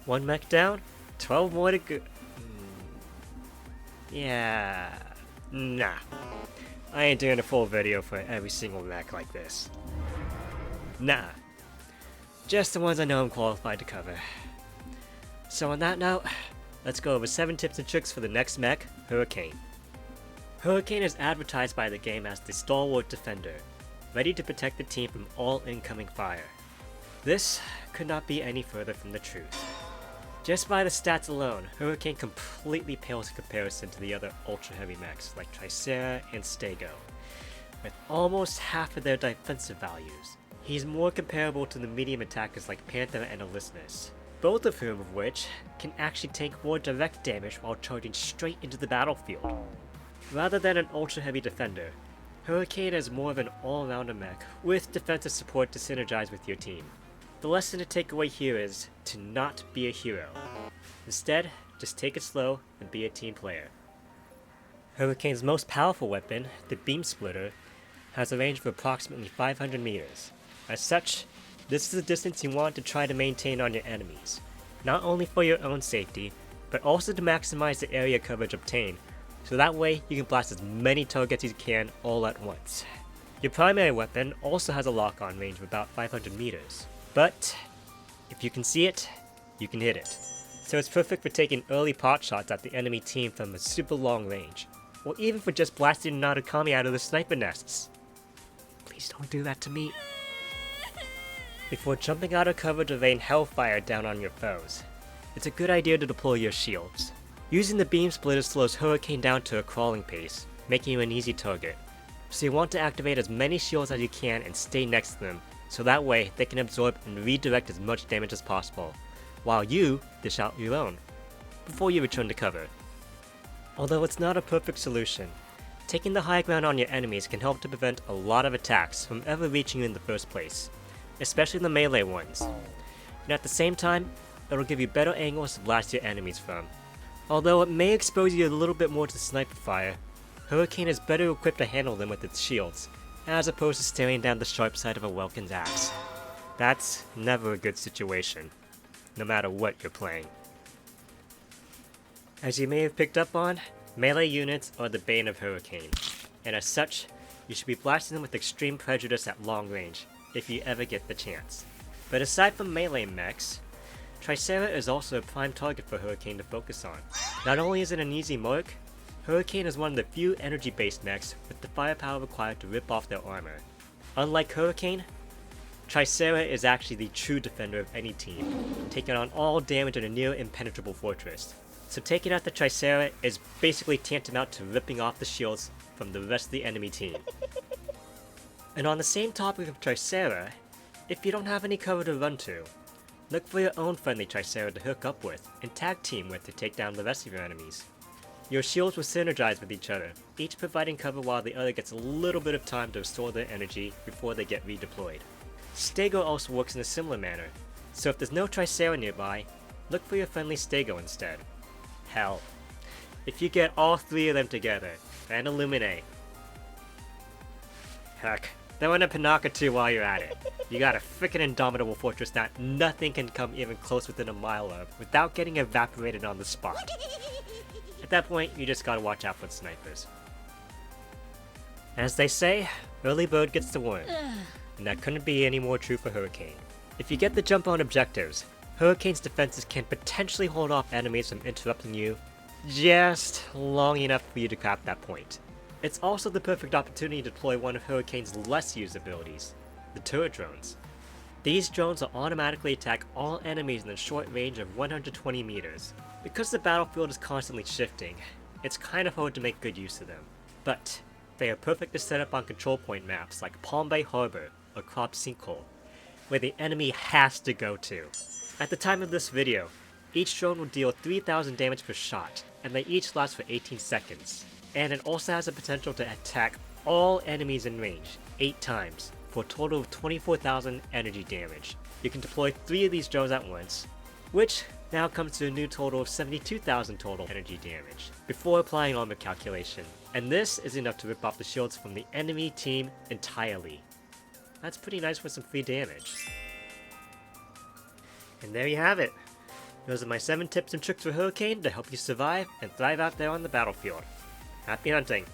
One mech down, 12 more to go. Yeah, nah. I ain't doing a full video for every single mech like this. Nah. Just the ones I know I'm qualified to cover. So on that note, let's go over 7 tips and tricks for the next mech, Hurricane. Hurricane is advertised by the game as the stalwart defender, ready to protect the team from all incoming fire. This could not be any further from the truth. Just by the stats alone, Hurricane completely pales in comparison to the other ultra heavy mechs like Tricera and Stego. With almost half of their defensive values, he's more comparable to the medium attackers like Panther and Elysinus, both of which can actually take more direct damage while charging straight into the battlefield. Rather than an ultra heavy defender, Hurricane is more of an all-rounder mech with defensive support to synergize with your team. The lesson to take away here is to not be a hero. Instead, just take it slow and be a team player. Hurricane's most powerful weapon, the Beam Splitter, has a range of approximately 500 meters. As such, this is the distance you want to try to maintain on your enemies, not only for your own safety, but also to maximize the area coverage obtained, so that way you can blast as many targets as you can all at once. Your primary weapon also has a lock-on range of about 500 meters. But if you can see it, you can hit it. So it's perfect for taking early pot shots at the enemy team from a super long range, or even for just blasting an Narukami out of the sniper nests. Please don't do that to me. Before jumping out of cover to rain hellfire down on your foes, it's a good idea to deploy your shields. Using the beam splitter slows Hurricane down to a crawling pace, making you an easy target. So you want to activate as many shields as you can and stay next to them, so that way they can absorb and redirect as much damage as possible, while you dish out your own, before you return to cover. Although it's not a perfect solution, taking the high ground on your enemies can help to prevent a lot of attacks from ever reaching you in the first place, especially the melee ones. And at the same time, it'll give you better angles to blast your enemies from. Although it may expose you a little bit more to sniper fire, Hurricane is better equipped to handle them with its shields, as opposed to staring down the sharp side of a Welkin's axe. That's never a good situation, no matter what you're playing. As you may have picked up on, melee units are the bane of Hurricane, and as such, you should be blasting them with extreme prejudice at long range, if you ever get the chance. But aside from melee mechs, Tricera is also a prime target for Hurricane to focus on. Not only is it an easy mark, Hurricane is one of the few energy-based mechs with the firepower required to rip off their armor. Unlike Hurricane, Tricera is actually the true defender of any team, taking on all damage in a near impenetrable fortress. So taking out the Tricera is basically tantamount to ripping off the shields from the rest of the enemy team. And on the same topic of Tricera, if you don't have any cover to run to, look for your own friendly Tricera to hook up with and tag team with to take down the rest of your enemies. Your shields will synergize with each other, each providing cover while the other gets a little bit of time to restore their energy before they get redeployed. Stego also works in a similar manner, so if there's no Tricera nearby, look for your friendly Stego instead. Hell, if you get all 3 of them together, and Illuminate. Heck, throw in a Panaka too while you're at it. You got a frickin' indomitable fortress that nothing can come even close within a mile of without getting evaporated on the spot. At that point, you just gotta watch out for the snipers. As they say, early bird gets the worm, and that couldn't be any more true for Hurricane. If you get the jump on objectives, Hurricane's defenses can potentially hold off enemies from interrupting you just long enough for you to grab that point. It's also the perfect opportunity to deploy one of Hurricane's less used abilities, the turret drones. These drones will automatically attack all enemies in a short range of 120 meters. Because the battlefield is constantly shifting, it's kind of hard to make good use of them. But they are perfect to set up on control point maps like Palm Bay Harbor or Crop Sinkhole, where the enemy has to go to. At the time of this video, each drone will deal 3,000 damage per shot, and they each last for 18 seconds. And it also has the potential to attack all enemies in range 8 times, for a total of 24,000 energy damage. You can deploy 3 of these drones at once, which now comes to a new total of 72,000 total energy damage, before applying armor calculation. And this is enough to rip off the shields from the enemy team entirely. That's pretty nice for some free damage. And there you have it. Those are my 7 tips and tricks for Hurricane to help you survive and thrive out there on the battlefield. Happy hunting!